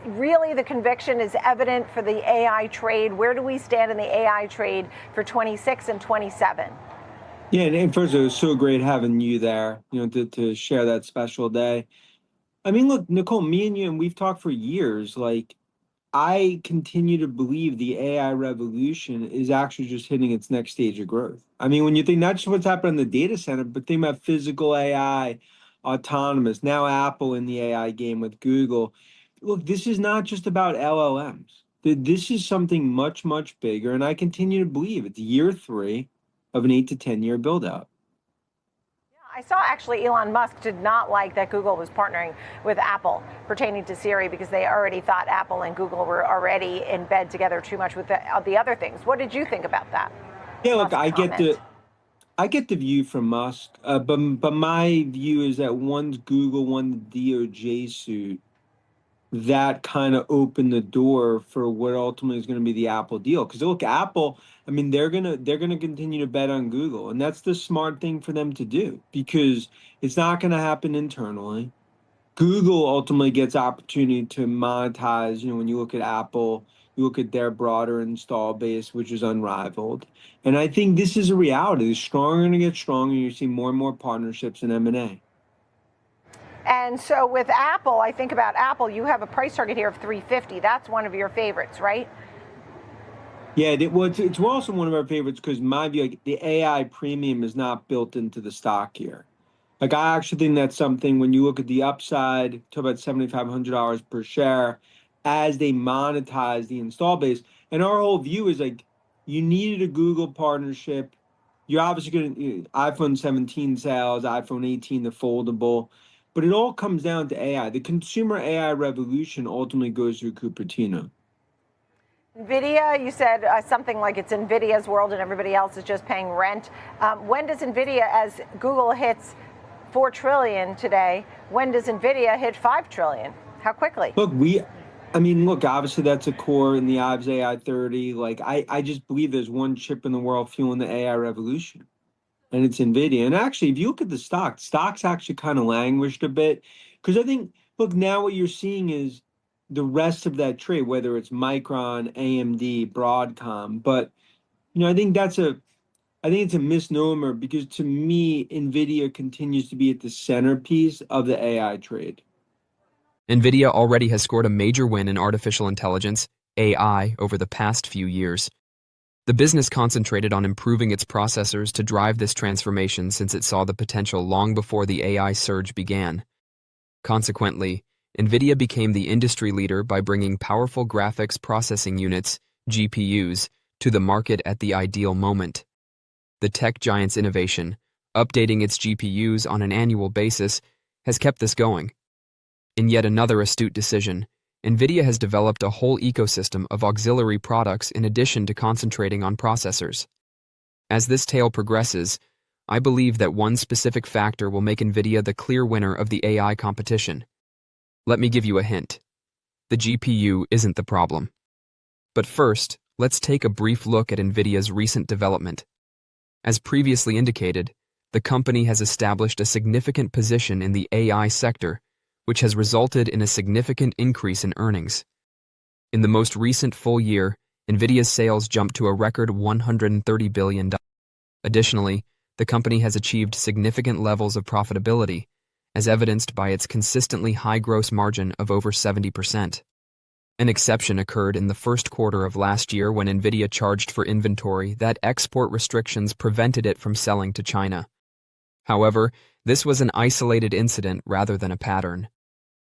really the conviction is evident for the AI trade. Where do we stand in the AI trade for 26 and 27? Yeah, and first, it was so great having you there, to share that special day. I mean, look, Nicole, me and you, and we've talked for years, like, I continue to believe the AI revolution is actually just hitting its next stage of growth. I mean, when you think not just what's happening in the data center, but think about physical AI, autonomous, now Apple in the AI game with Google. Look, this is not just about LLMs. This is something much, much bigger. And I continue to believe it's year 3 of an 8 to 10 year build out. I saw actually Elon Musk did not like that Google was partnering with Apple pertaining to Siri because they already thought Apple and Google were already in bed together too much with the other things. What did you think about that? Yeah, look, I get the view from Musk, but my view is that one's Google, one the DOJ suit, that kind of opened the door for what ultimately is going to be the Apple deal. Because look, Apple, I mean, they're gonna continue to bet on Google, and that's the smart thing for them to do because it's not going to happen internally. Google ultimately gets opportunity to monetize. When you look at Apple, you look at their broader install base, which is unrivaled. And I think this is a reality. The stronger going to get stronger. You see more and more partnerships in M&A. And so with Apple, I think about Apple, you have a price target here of 350. That's one of your favorites, right? Yeah, it's also one of our favorites because my view, like, the AI premium is not built into the stock here. Like, I actually think that's something when you look at the upside to about $7,500 per share as they monetize the install base. And our whole view is like, you needed a Google partnership. You're obviously going to iPhone 17 sales, iPhone 18, the foldable. But it all comes down to AI. The consumer AI revolution ultimately goes through Cupertino. NVIDIA, you said something like it's NVIDIA's world and everybody else is just paying rent. When does NVIDIA, as Google hits $4 trillion today, when does NVIDIA hit $5 trillion? How quickly? Look, obviously that's a core in the IVS AI 30. Like, I just believe there's one chip in the world fueling the AI revolution, and it's NVIDIA. And actually, if you look at the stocks actually kind of languished a bit because I think, look, now what you're seeing is the rest of that trade, whether it's Micron, AMD, Broadcom. But, I think it's a misnomer because to me, NVIDIA continues to be at the centerpiece of the AI trade. Nvidia already has scored a major win in artificial intelligence, AI, over the past few years. The business concentrated on improving its processors to drive this transformation since it saw the potential long before the AI surge began. Consequently, Nvidia became the industry leader by bringing powerful graphics processing units, GPUs, to the market at the ideal moment. The tech giant's innovation, updating its GPUs on an annual basis, has kept this going. In yet another astute decision, Nvidia has developed a whole ecosystem of auxiliary products in addition to concentrating on processors. As this tale progresses, I believe that one specific factor will make Nvidia the clear winner of the AI competition. Let me give you a hint. The GPU isn't the problem. But first, let's take a brief look at Nvidia's recent development. As previously indicated, the company has established a significant position in the AI sector, which has resulted in a significant increase in earnings. In the most recent full year, Nvidia's sales jumped to a record $130 billion. Additionally, the company has achieved significant levels of profitability, as evidenced by its consistently high gross margin of over 70%. An exception occurred in the first quarter of last year when Nvidia charged for inventory that export restrictions prevented it from selling to China. However, this was an isolated incident rather than a pattern.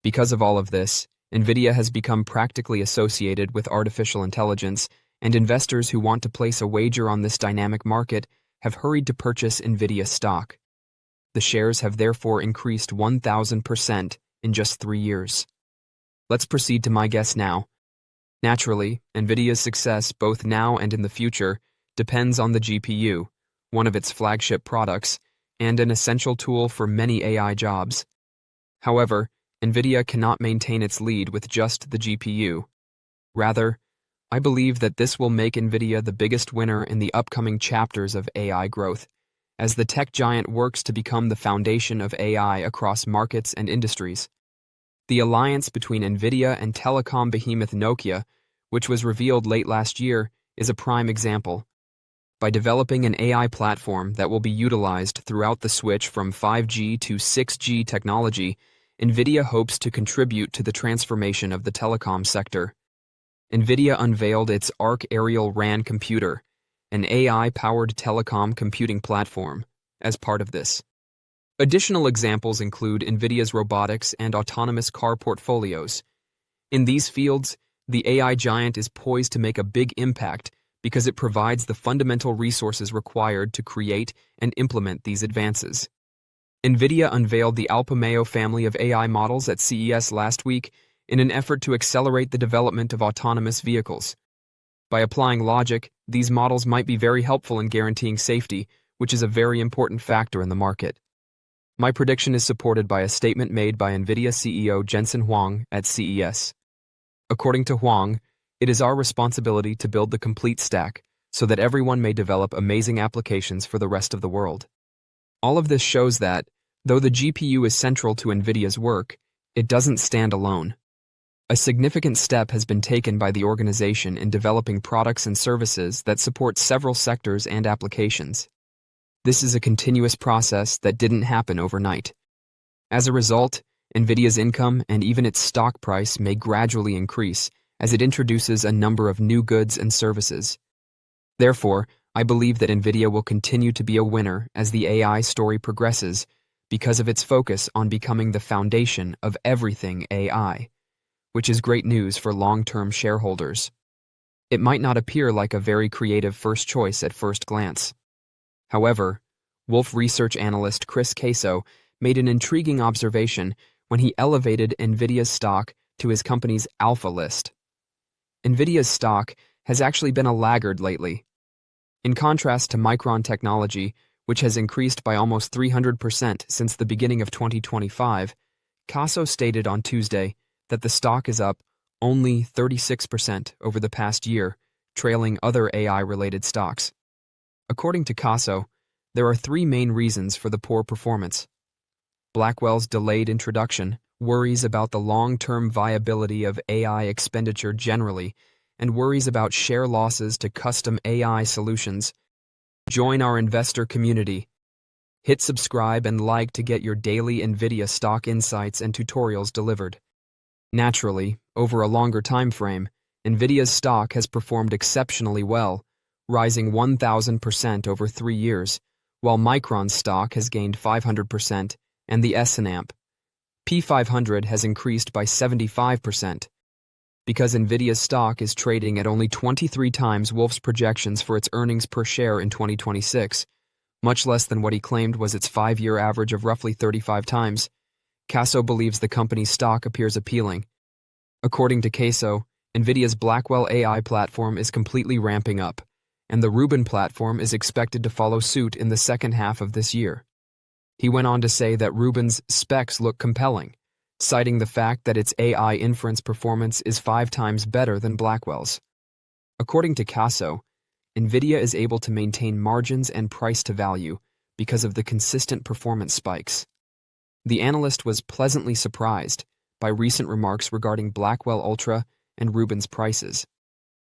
Because of all of this, Nvidia has become practically associated with artificial intelligence, and investors who want to place a wager on this dynamic market have hurried to purchase Nvidia stock. The shares have therefore increased 1,000% in just 3 years. Let's proceed to my guess now. Naturally, Nvidia's success both now and in the future depends on the GPU, one of its flagship products, and an essential tool for many AI jobs. However, Nvidia cannot maintain its lead with just the GPU. Rather, I believe that this will make Nvidia the biggest winner in the upcoming chapters of AI growth, as the tech giant works to become the foundation of AI across markets and industries. The alliance between Nvidia and telecom behemoth Nokia, which was revealed late last year, is a prime example. By developing an AI platform that will be utilized throughout the switch from 5G to 6G technology, Nvidia hopes to contribute to the transformation of the telecom sector. Nvidia unveiled its Arc Aerial RAN computer, an AI-powered telecom computing platform, as part of this. Additional examples include Nvidia's robotics and autonomous car portfolios. In these fields, the AI giant is poised to make a big impact because it provides the fundamental resources required to create and implement these advances. Nvidia unveiled the Alpamayo family of AI models at CES last week in an effort to accelerate the development of autonomous vehicles. By applying logic, these models might be very helpful in guaranteeing safety, which is a very important factor in the market. My prediction is supported by a statement made by Nvidia CEO Jensen Huang at CES. According to Huang, it is our responsibility to build the complete stack so that everyone may develop amazing applications for the rest of the world. All of this shows that, though the GPU is central to Nvidia's work, it doesn't stand alone. A significant step has been taken by the organization in developing products and services that support several sectors and applications. This is a continuous process that didn't happen overnight. As a result, Nvidia's income and even its stock price may gradually increase as it introduces a number of new goods and services. Therefore, I believe that Nvidia will continue to be a winner as the AI story progresses because of its focus on becoming the foundation of everything AI, which is great news for long-term shareholders. It might not appear like a very creative first choice at first glance. However, Wolfe Research analyst Chris Caso made an intriguing observation when he elevated Nvidia's stock to his company's alpha list. Nvidia's stock has actually been a laggard lately. In contrast to Micron Technology, which has increased by almost 300% since the beginning of 2025, Caso stated on Tuesday that the stock is up only 36% over the past year, trailing other AI-related stocks. According to Caso, there are three main reasons for the poor performance. Blackwell's delayed introduction, worries about the long-term viability of AI expenditure generally, and worries about share losses to custom AI solutions. Join our investor community. Hit subscribe and like to get your daily Nvidia stock insights and tutorials delivered. Naturally, over a longer time frame, Nvidia's stock has performed exceptionally well, rising 1,000% over 3 years, while Micron's stock has gained 500% and the S&P P500 has increased by 75%. Because Nvidia's stock is trading at only 23 times Wolfe's projections for its earnings per share in 2026, much less than what he claimed was its 5-year average of roughly 35 times, Caso believes the company's stock appears appealing. According to Caso, Nvidia's Blackwell AI platform is completely ramping up, and the Rubin platform is expected to follow suit in the second half of this year. He went on to say that Rubin's specs look compelling, citing the fact that its AI inference performance is 5 times better than Blackwell's. According to Caso, Nvidia is able to maintain margins and price to value because of the consistent performance spikes. The analyst was pleasantly surprised by recent remarks regarding Blackwell Ultra and Rubin's prices.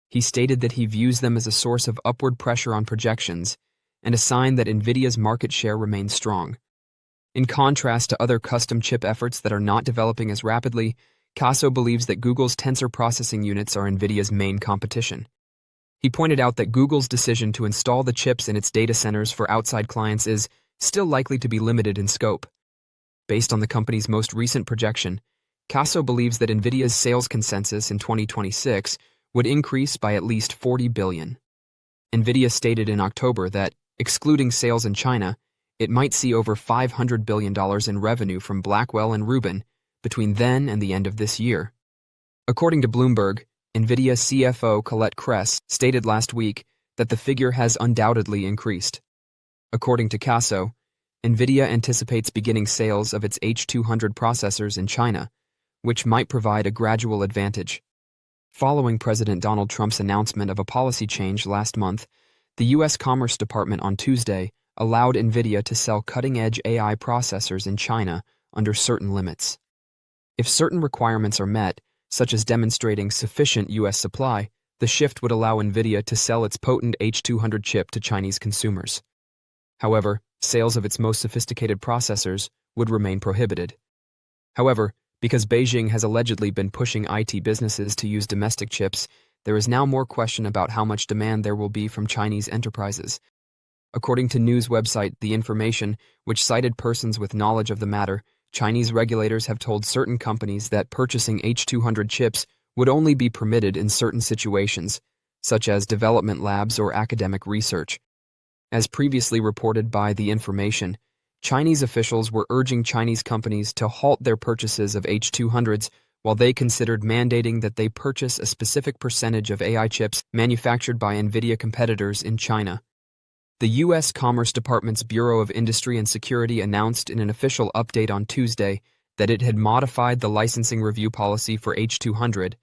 He stated that he views them as a source of upward pressure on projections and a sign that Nvidia's market share remains strong. In contrast to other custom chip efforts that are not developing as rapidly, Caso believes that Google's tensor processing units are Nvidia's main competition. He pointed out that Google's decision to install the chips in its data centers for outside clients is still likely to be limited in scope. Based on the company's most recent projection, Caso believes that Nvidia's sales consensus in 2026 would increase by at least 40 billion. Nvidia stated in October that, excluding sales in China, it might see over $500 billion in revenue from Blackwell and Rubin between then and the end of this year. According to Bloomberg, Nvidia CFO Colette Kress stated last week that the figure has undoubtedly increased. According to Caso, Nvidia anticipates beginning sales of its H200 processors in China, which might provide a gradual advantage. Following President Donald Trump's announcement of a policy change last month, the U.S. Commerce Department on Tuesday allowed Nvidia to sell cutting-edge AI processors in China under certain limits. If certain requirements are met, such as demonstrating sufficient U.S. supply, the shift would allow Nvidia to sell its potent H200 chip to Chinese consumers. However, sales of its most sophisticated processors would remain prohibited. However, because Beijing has allegedly been pushing IT businesses to use domestic chips, there is now more question about how much demand there will be from Chinese enterprises. According to news website The Information, which cited persons with knowledge of the matter, Chinese regulators have told certain companies that purchasing H200 chips would only be permitted in certain situations, such as development labs or academic research. As previously reported by The Information, Chinese officials were urging Chinese companies to halt their purchases of H200s while they considered mandating that they purchase a specific percentage of AI chips manufactured by Nvidia competitors in China. The U.S. Commerce Department's Bureau of Industry and Security announced in an official update on Tuesday that it had modified the licensing review policy for H200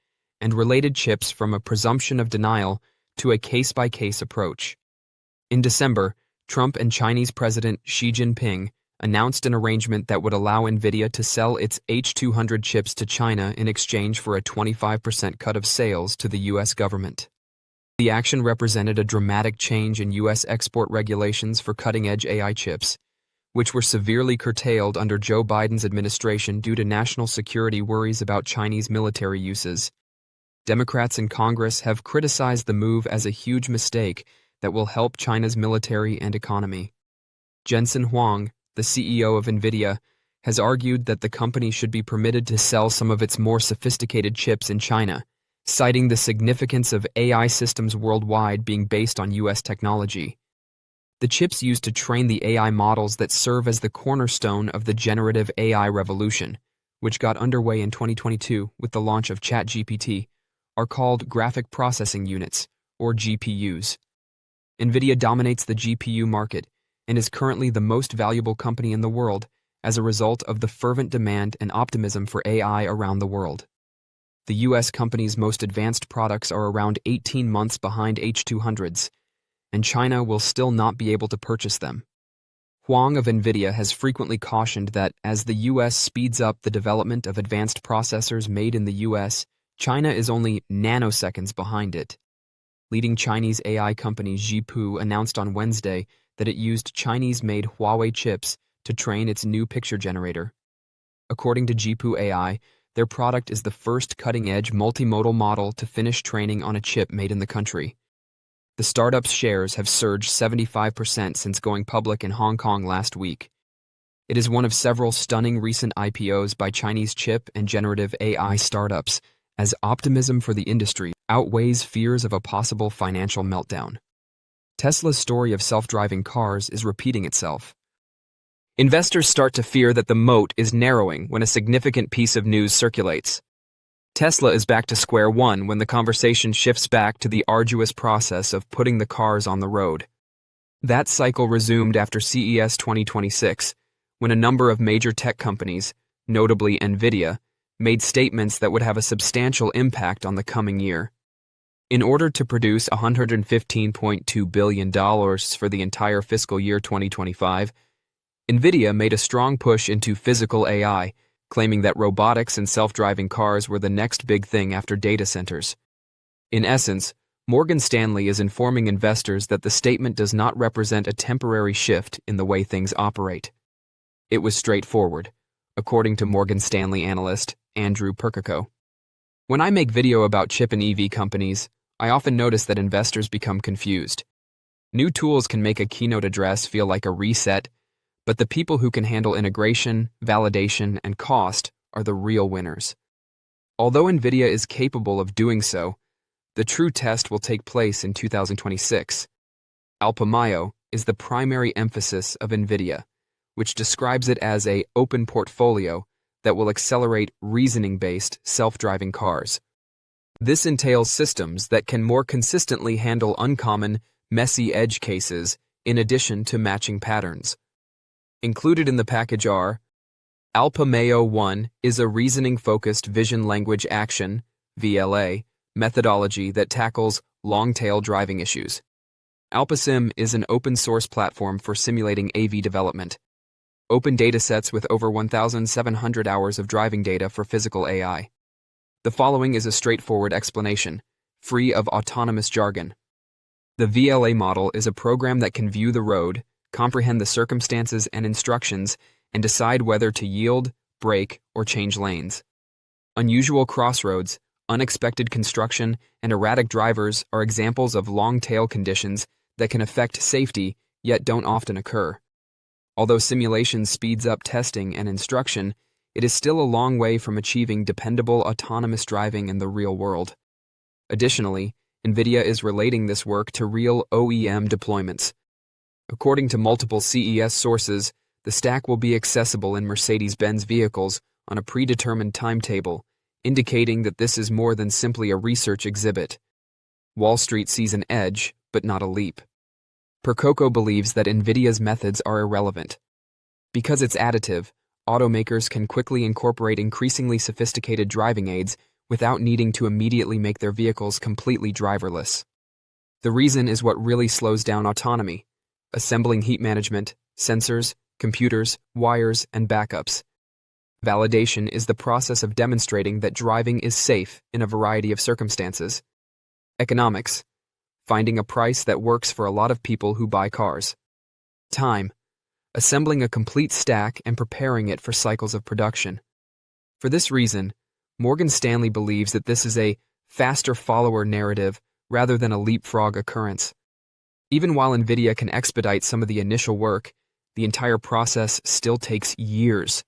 and related chips from a presumption of denial to a case-by-case approach. In December, Trump and Chinese President Xi Jinping announced an arrangement that would allow Nvidia to sell its H200 chips to China in exchange for a 25% cut of sales to the U.S. government. The action represented a dramatic change in U.S. export regulations for cutting-edge AI chips, which were severely curtailed under Joe Biden's administration due to national security worries about Chinese military uses. Democrats in Congress have criticized the move as a huge mistake that will help China's military and economy. Jensen Huang, the CEO of Nvidia, has argued that the company should be permitted to sell some of its more sophisticated chips in China, citing the significance of AI systems worldwide being based on U.S. technology. The chips used to train the AI models that serve as the cornerstone of the generative AI revolution, which got underway in 2022 with the launch of ChatGPT, are called graphic processing units, or GPUs. Nvidia dominates the GPU market and is currently the most valuable company in the world as a result of the fervent demand and optimism for AI around the world. The U.S. company's most advanced products are around 18 months behind H200s, and China will still not be able to purchase them. Huang of Nvidia has frequently cautioned that as the U.S. speeds up the development of advanced processors made in the U.S., China is only nanoseconds behind it. Leading Chinese AI company Zhipu announced on Wednesday that it used Chinese-made Huawei chips to train its new picture generator. According to Zhipu AI, their product is the first cutting-edge multimodal model to finish training on a chip made in the country. The startup's shares have surged 75% since going public in Hong Kong last week. It is one of several stunning recent IPOs by Chinese chip and generative AI startups, as optimism for the industry outweighs fears of a possible financial meltdown. Tesla's story of self-driving cars is repeating itself. Investors start to fear that the moat is narrowing when a significant piece of news circulates. Tesla is back to square one when the conversation shifts back to the arduous process of putting the cars on the road. That cycle resumed after CES 2026, when a number of major tech companies, notably Nvidia, made statements that would have a substantial impact on the coming year. In order to produce $115.2 billion for the entire fiscal year 2025, Nvidia made a strong push into physical AI, claiming that robotics and self-driving cars were the next big thing after data centers. In essence, Morgan Stanley is informing investors that the statement does not represent a temporary shift in the way things operate. It was straightforward, according to Morgan Stanley analyst Andrew Percoco. When I make video about chip and EV companies, I often notice that investors become confused. New tools can make a keynote address feel like a reset, but the people who can handle integration, validation, and cost are the real winners. Although Nvidia is capable of doing so, the true test will take place in 2026. Alpha Mayo is the primary emphasis of Nvidia, which describes it as an open portfolio that will accelerate reasoning-based self-driving cars. This entails systems that can more consistently handle uncommon, messy edge cases in addition to matching patterns. Included in the package are: Alpha Mayo 1 is a reasoning-focused vision language action (VLA) methodology that tackles long-tail driving issues. AlphaSim is an open-source platform for simulating AV development. Open datasets with over 1,700 hours of driving data for physical AI. The following is a straightforward explanation, free of autonomous jargon. The VLA model is a program that can view the road, comprehend the circumstances and instructions, and decide whether to yield, brake, or change lanes. Unusual crossroads, unexpected construction, and erratic drivers are examples of long-tail conditions that can affect safety, yet don't often occur. Although simulation speeds up testing and instruction, it is still a long way from achieving dependable autonomous driving in the real world. Additionally, Nvidia is relating this work to real OEM deployments. According to multiple CES sources, the stack will be accessible in Mercedes-Benz vehicles on a predetermined timetable, indicating that this is more than simply a research exhibit. Wall Street sees an edge, but not a leap. Percoco believes that Nvidia's methods are irrelevant. Because it's additive, automakers can quickly incorporate increasingly sophisticated driving aids without needing to immediately make their vehicles completely driverless. The reason is what really slows down autonomy: assembling heat management, sensors, computers, wires, and backups. Validation is the process of demonstrating that driving is safe in a variety of circumstances. Economics: finding a price that works for a lot of people who buy cars. Time: assembling a complete stack and preparing it for cycles of production. For this reason, Morgan Stanley believes that this is a faster follower narrative rather than a leapfrog occurrence. Even while Nvidia can expedite some of the initial work, the entire process still takes years.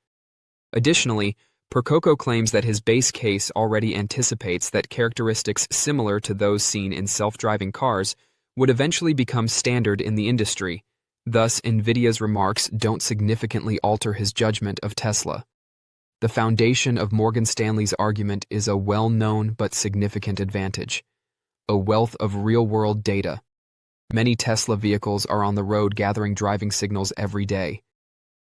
Additionally, Percoco claims that his base case already anticipates that characteristics similar to those seen in self-driving cars would eventually become standard in the industry. Thus, Nvidia's remarks don't significantly alter his judgment of Tesla. The foundation of Morgan Stanley's argument is a well-known but significant advantage: a wealth of real-world data. Many Tesla vehicles are on the road gathering driving signals every day.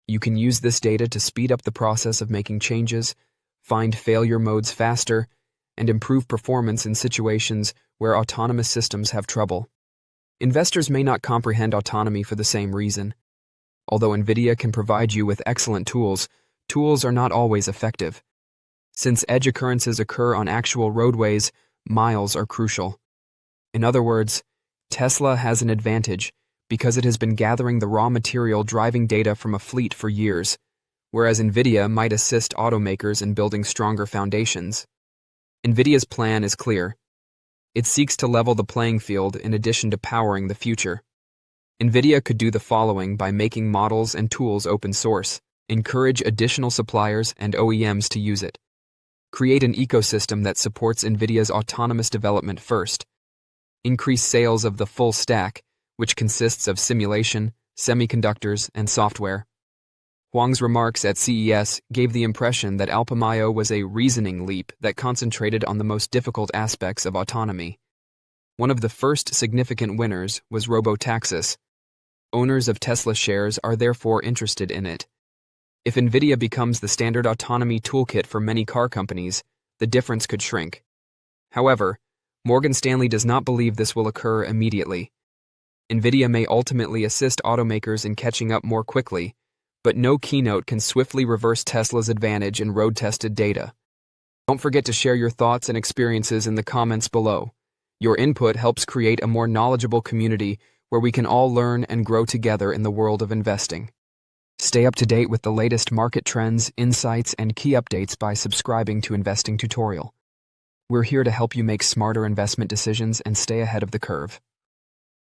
You can use this data to speed up the process of making changes, find failure modes faster, and improve performance in situations where autonomous systems have trouble. Investors may not comprehend autonomy for the same reason. Although Nvidia can provide you with excellent tools, tools are not always effective. Since edge occurrences occur on actual roadways, miles are crucial. In other words, Tesla has an advantage because it has been gathering the raw material driving data from a fleet for years, whereas Nvidia might assist automakers in building stronger foundations. Nvidia's plan is clear. It seeks to level the playing field in addition to powering the future. Nvidia could do the following by making models and tools open source, encourage additional suppliers and OEMs to use it, create an ecosystem that supports Nvidia's autonomous development first, increase sales of the full stack, which consists of simulation, semiconductors, and software. Huang's remarks at CES gave the impression that Alpamayo was a reasoning leap that concentrated on the most difficult aspects of autonomy. One of the first significant winners was Robotaxis. Owners of Tesla shares are therefore interested in it. If Nvidia becomes the standard autonomy toolkit for many car companies, the difference could shrink. However, Morgan Stanley does not believe this will occur immediately. Nvidia may ultimately assist automakers in catching up more quickly, but no keynote can swiftly reverse Tesla's advantage in road-tested data. Don't forget to share your thoughts and experiences in the comments below. Your input helps create a more knowledgeable community where we can all learn and grow together in the world of investing. Stay up to date with the latest market trends, insights, and key updates by subscribing to Investing Tutorial. We're here to help you make smarter investment decisions and stay ahead of the curve.